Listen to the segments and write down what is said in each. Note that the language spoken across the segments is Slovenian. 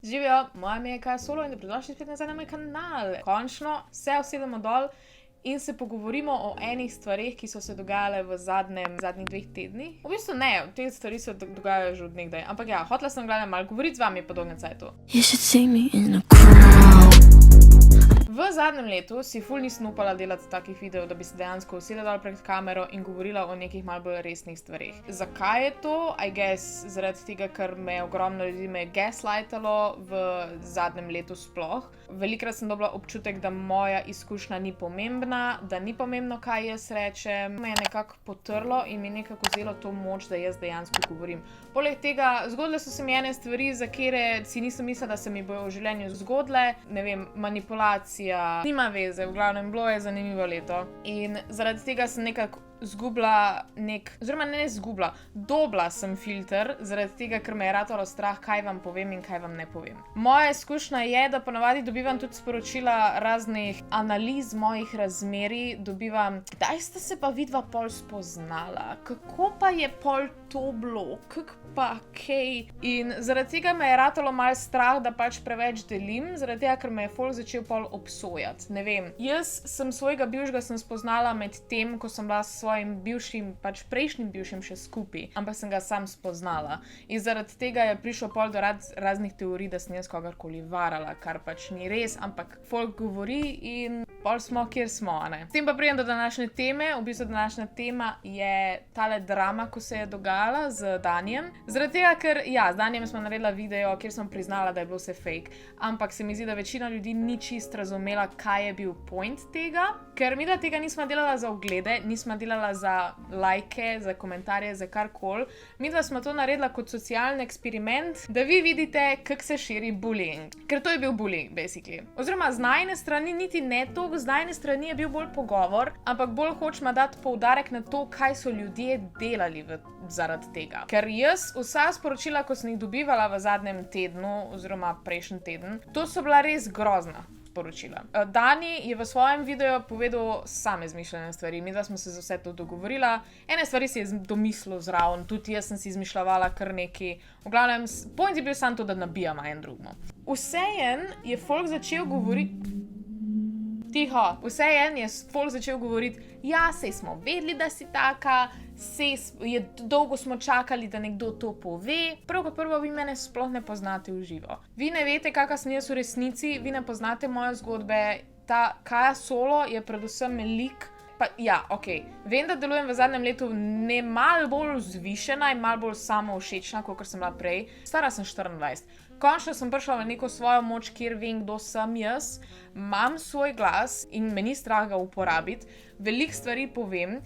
Živijo, moje ime je Kaja Solo in dobrodošli spet nazaj na moj kanal. Končno se usedemo dol in se pogovorimo o enih stvareh, ki so se dogajale v zadnjih 2 tednih. V bistvu ne, te stvari se dogajajo že od nekdaj, ampak ja, hotela sem gledati malo govoriti z vami po dolgem cajtu. V zadnjem letu si ful nisem upala delati takih videov, da bi se dejansko usedla dol pred kamero in govorila o nekih malo bolj resnih stvareh. Zakaj je to? I guess zaradi tega, ker me je ogromno ljudi gaslightalo v zadnjem letu sploh. Velikrat sem dobila občutek, da moja izkušnja ni pomembna, da ni pomembno, kaj jaz rečem. Me je nekako potrlo in mi nekako vzelo to moč, da jaz dejansko govorim. Poleg tega, zgodile so se mi ene stvari, za kere si nisem mislila, da se mi bojo v življenju zgodile. Ne vem, manipulacija, nima veze, v glavnem bilo je zanimivo leto. In zaradi tega sem nekako dobila sem filter, zaradi tega, ker me je ratalo strah, kaj vam povem in kaj vam ne povem. Moja izkušnja je, da ponavadi dobivam tudi sporočila raznih analiz mojih razmerij, dobivam, kdaj sta se pa vidva pol spoznala, kako pa je pol to bilo, kako pa kaj. In zaradi tega me je ratalo malo strah, da pač preveč delim, zaradi tega, ker me je folk začel pol obsojati. Ne vem, jaz sem svojega bivšega spoznala med tem, ko sem bila s svojim bivšim, pač prejšnjim bivšim še skupaj, ampak sem ga sam spoznala. In zaradi tega je prišlo pol do raznih teorij, da sem jaz kogarkoli varala, kar pač ni res, ampak folk govori in pol smo, kjer smo, ne. S tem pa pridem do današnje teme. V bistvu današnja tema je tale drama, ko se je dogajala z Danijem. Zaradi tega, ker ja, z Danijem smo naredila video, kjer sem priznala, da je bilo vse fake, ampak se mi zdi, da večina ljudi ni čist razumela, kaj je bil point tega, ker mi da tega nismo delala za oglede, nismo delala za lajke, za komentarje, za karkoli. Mi da smo to naredila kot socialni eksperiment, da vi vidite, kako se širi bullying. Ker to je bil bullying, basically. Oziroma, z najine strani niti ne to, z najine strani je bil bolj pogovor, ampak bolj hočem dati poudarek na to, kaj so ljudje delali zaradi tega. Ker jaz vsa sporočila, ko sem jih dobivala v zadnjem tednu, oziroma prejšnji teden, to so bila res grozna sporočila. Dani je v svojem videu povedal same izmišljene stvari, mi da smo se za vse to dogovorila. Ene stvari si je domislil zraven, tudi jaz sem si izmišljavala kar nekaj. V glavnem, point je bil samo to, da nabijamo en drugemu. Vseeno je folk začel govoriti... folk začel govoriti, ja, sej smo vedeli, da si taka, dolgo smo čakali, da nekdo to pove. Prvo, vi mene sploh ne poznate v živo. Vi ne vete, kakšna sem jaz v resnici, vi ne poznate moje zgodbe. Ta Kaja Solo je predvsem lik. Pa ja, okej, vem, da delujem v zadnjem letu malo bolj vzvišena in malo bolj samovšečna, kot sem bila prej. Stara sem 24. Končno sem prišla v neko svojo moč, kjer vem, kdo sem jaz. Imam svoj glas in me ni strah ga uporabiti. Veliko stvari povem.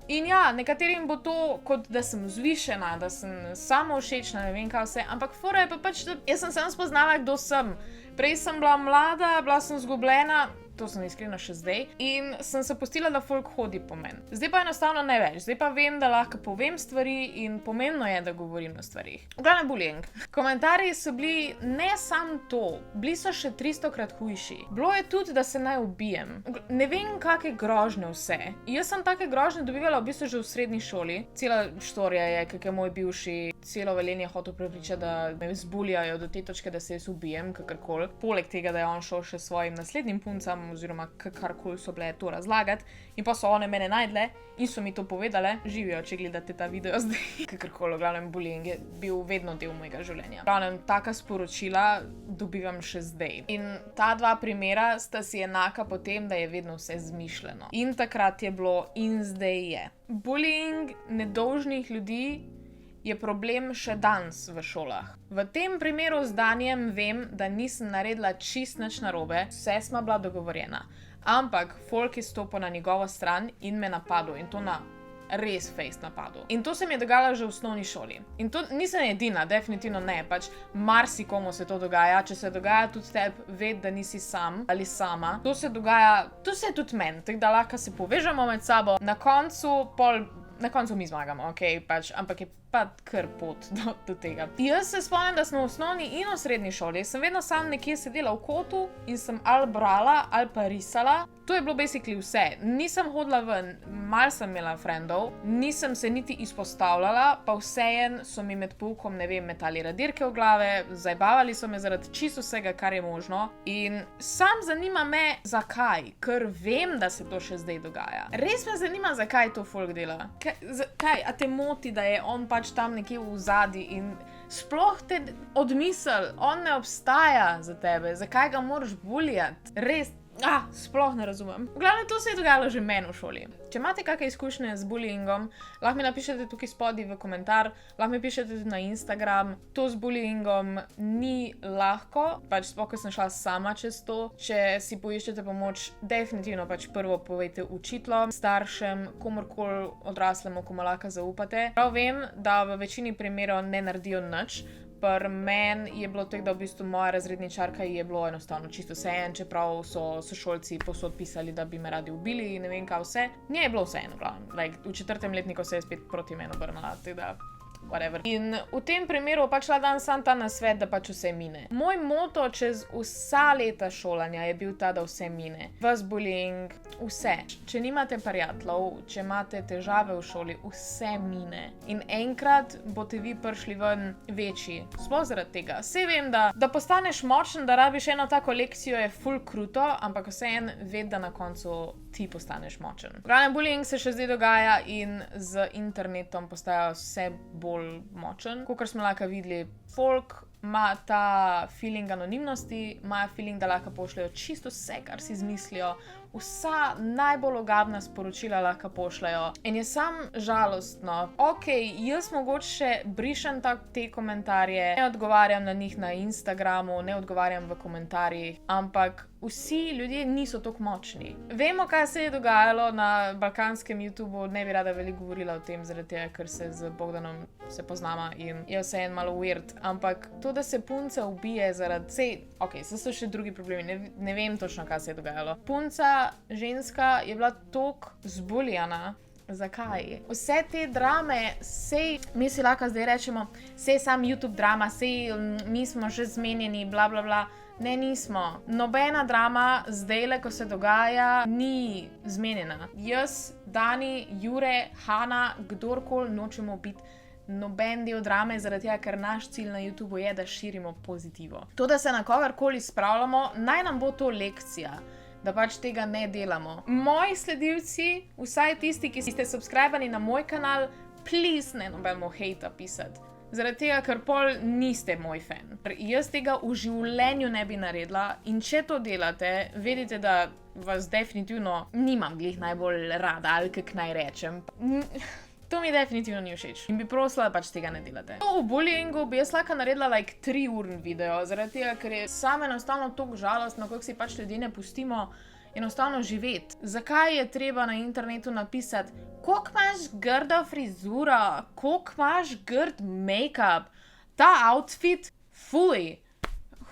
In ja, nekaterim bo to, kot da sem vzvišena, da sem samovšečna, ne vem kaj vse, ampak fora je pa pač, da jaz sem samo spoznala, kdo sem. Prej sem bila mlada, bila sem zgubljena, to sem iskrena še zdaj, in sem se pustila, da folk hodi po meni. Zdaj pa enostavno ne več, zdaj pa vem, da lahko povem stvari in pomembno je, da govorim o stvarih. V glavnem bullying. Komentarji so bili ne samo to, bili so še 300-krat hujši. Bilo je tudi, da se naj ubijem. Ne vem, kakšne grožnje vse. Jaz sem take grožnje dobivala v bistvu že v srednji šoli. Cela štorija je, kak je moj bivši celo velenje hotel prepričati, da me zbuljajo do te točke, da se jaz ubijem, kakorkoli. Poleg tega, da je on šel še svojim naslednjim puncam, oziroma karkoli so bile to razlagati, in pa so one mene najdle in so mi to povedale. Živijo, če gledate ta video zdaj. Kakorkoli, v glavnem, bullying je bil vedno del mojega življenja. V glavnem, taka sporočila dobivam še zdaj. In ta dva primera sta si enaka po tem, da je vedno vse zmišljeno. In takrat je bilo in zdaj je. Bullying nedolžnih ljudi je problem še danes v šolah. V tem primeru z Danijem vem, da nisem naredila čist nič narobe, vse smo bila dogovorjena. Ampak folk je stopil na njegovo stran in me napadel, in to na res face napadel. In to se mi je dogajalo že v osnovni šoli. In to nisem edina, definitivno ne, pač marsikomu se to dogaja. Če se dogaja tudi tebi, ved, da nisi sam ali sama. To se je tudi meni, tako da lahko se povežemo med sabo. Na koncu mi zmagamo, okej, pač, ampak je pa kar pot do tega. Jaz se spomnim, da sem v osnovni in v srednji šoli, sem vedno sam nekje sedela v kotu in sem ali brala ali pa risala. To je bilo basically vse. Nisem hodila ven, malo sem imela frendov, nisem se niti izpostavljala, pa vseeno so mi med poukom, ne vem, metali radirke v glave, zajbavali so me zaradi čisto vsega, kar je možno. In sam zanima me, zakaj, ker vem, da se to še zdaj dogaja. Res me zanima, zakaj to folk dela. Kaj, a te moti, da je on pač tam nekje v zadnji in sploh te odmisel, on ne obstaja za tebe, zakaj ga moraš bulijati? Res. Sploh ne razumem. V glavnem, to se je dogajalo že meni v šoli. Če imate kakšne izkušnje z bullyingom, lahko mi napišete tukaj spodaj v komentar, lahko mi pišete tudi na Instagram. To z bullyingom ni lahko, pač sploh, ko sem šla sama čez to. Če si poiščete pomoč, definitivno pač prvo povejte učiteljem, staršem, komurkoli odraslemu, komu lahko zaupate. Prav vem, da v večini primerov ne naredijo nič. Pri meni je bilo tako, da v bistvu moja razredničarka je bilo enostavno čisto vseeno, čeprav so sošolci povsod pisali, da bi me radi ubili in ne vem kaj vse. Nje je bilo vseeno, v 4. letniku se je spet proti meni obrnila, tako da whatever. In v tem primeru pač dan sam ta nasvet, da pač vse mine. Moj moto čez vsa leta šolanja je bil ta, da vse mine. Vas bullying, vse. Če nimate prijateljev, če imate težave v šoli, vse mine. In enkrat boste vi prišli ven večji. Sploh zaradi tega. Saj vem, da postaneš močen, da rabiš eno tako lekcijo, je ful kruto, ampak vseeno ved, da na koncu ti postaneš močen. Glavnem, bullying se še zdaj dogaja in z internetom postaja vse bolj močen. Kakor smo lahko videli, folk ima ta feeling anonimnosti, ima feeling, da lahko pošljajo čisto vse, kar si izmislijo. Vsa najbolj ogabna sporočila lahko pošljajo. In je sam žalostno. Jaz mogoče brišem te komentarje, ne odgovarjam na njih na Instagramu, ne odgovarjam v komentarjih, ampak vsi ljudje niso tako močni. Vemo, kaj se je dogajalo na balkanskem YouTubeu, ne bi rada veliko govorila o tem, zaradi tega, ker se z Bogdanom se poznama in je vseeno malo weird, ampak to, da se punca ubije zaradi... se so še drugi problemi, ne vem točno, kaj se je dogajalo. Punca, ženska, je bila toliko zbulijana. Zakaj? Vse te drame, sej, mi si lahko zdaj rečemo, sej sam YouTube drama, sej mi smo že zmenjeni, bla bla bla. Ne, nismo. Nobena drama zdajle, ko se dogaja, ni zmenjena. Jaz, Dani, Jure, Hana, kdorkoli nočemo biti noben del drame, zaradi tega, ker naš cilj na YouTubeu je, da širimo pozitivo. To, da se na kogarkoli spravljamo, naj nam bo to lekcija, da pač tega ne delamo. Moji sledilci, vsaj tisti, ki ste subscribani na moj kanal, please ne nobeno hejta pisati. Zaradi tega, ker pol niste moj fan. Jaz tega v življenju ne bi naredila in če to delate, vedite, da vas definitivno nimam glih najbolj rada, ali kak naj rečem. To mi definitivno ni všeč in bi prosila, da pač tega ne delate. O bullyingu bi jaz lahko naredila 3-urni video, zaradi tega, ker je sam enostavno toliko žalostno, kako si pač ljudi ne pustimo enostavno živeti. Zakaj je treba na internetu napisati, koliko imaš grdo frizuro, koliko imaš grd make-up, ta outfit, fuj.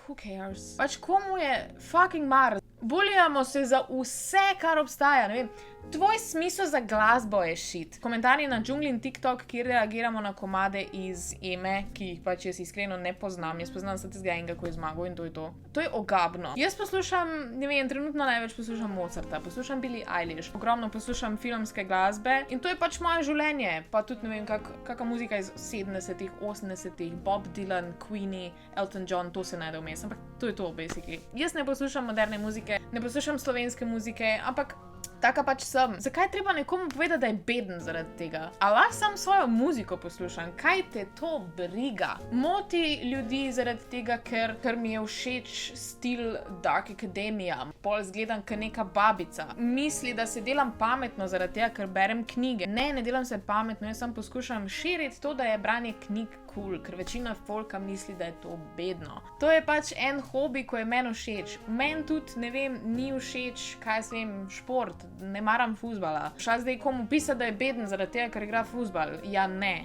Who cares? Pač komu je fucking mar? Bulijamo se za vse, kar obstaja, ne vem. Tvoj smisel za glasbo je shit. Komentarji na Džungli in TikTok, kjer reagiramo na komade iz Eme, ki jih pač jaz iskreno ne poznam. Jaz poznam se tistega enega, ko je zmagal in to je to. To je ogabno. Jaz poslušam, ne vem, trenutno največ poslušam Mozarta, poslušam Billie Eilish, ogromno poslušam filmske glasbe in to je pač moje življenje. Pa tudi ne vem, kakšna muzika iz 70-ih, 80-ih, Bob Dylan, Queenie, Elton John, to se najde vmes, ampak to je to, basically. Jaz ne poslušam moderne muzike, ne poslušam slovenske muzike, ampak taka pač sem. Zakaj je treba nekomu povedati, da je beden zaradi tega? A lahko sam svojo muziko poslušam? Kaj te to briga? Moti ljudi zaradi tega, ker mi je všeč stil Dark Academia. Pol zgledam kot neka babica. Misli, da se delam pametno zaradi tega, ker berem knjige. Ne delam se pametno, jaz sam poskušam širiti to, da je branje knjig cool, ker večina folka misli, da je to bedno. To je pač en hobi, ko je meni všeč. Meni tudi, ne vem, ni všeč, kaj jaz vem, šport. Ne maram fuzbala. Šla zdaj komu pisati, da je beden zaradi tega, ker igra fuzbal. Ja, ne.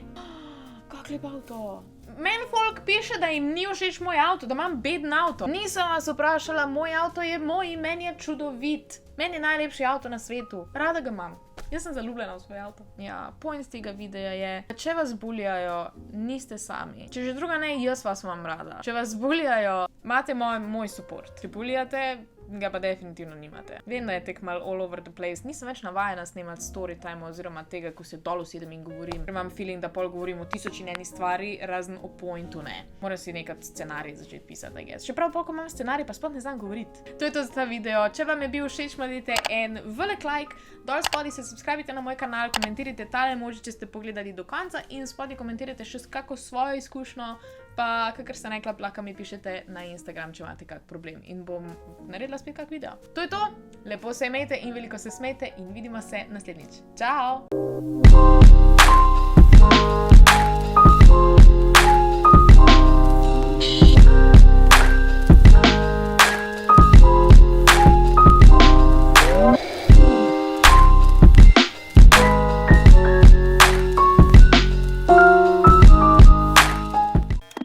Kak lep avto. Meni folk piše, da jim ni všeč moj avto, da imam beden avto. Nisem vas vprašala, moj avto je moj in meni je čudovit. Meni je najlepši avto na svetu. Rada ga imam. Jaz sem zaljubljena v svoj avto. Ja, point tega videa je, če vas buljajo, niste sami. Če že druga ne, jaz vas imam rada. Če vas buljajo, imate moj support. Če buljate, ga pa definitivno nimate. Vem, da je tek mal all over the place. Nisem več navajena snemati storytime oziroma tega, ko se dol usedem in govorim. Imam feeling, da pol govorim o 1001 stvari, razen o pointu ne. Moram si nekaj scenarij začeti pisati, I guess. Čeprav pol, ko imam scenarij, pa sploh ne znam govoriti. To je to za ta video. Če vam je bil všeč, dajte en velik like, dol spodaj se subscribite na moj kanal, komentirajte tale emoji, če ste pogledali do konca in spodaj komentirajte še kako svojo izkušnjo, pa kakor ste rekla, lahko mi pišete na Instagram, če imate kak problem in bom naredila spet kak video. To je to, lepo se imejte in veliko se smejte in vidimo se naslednjič. Čau!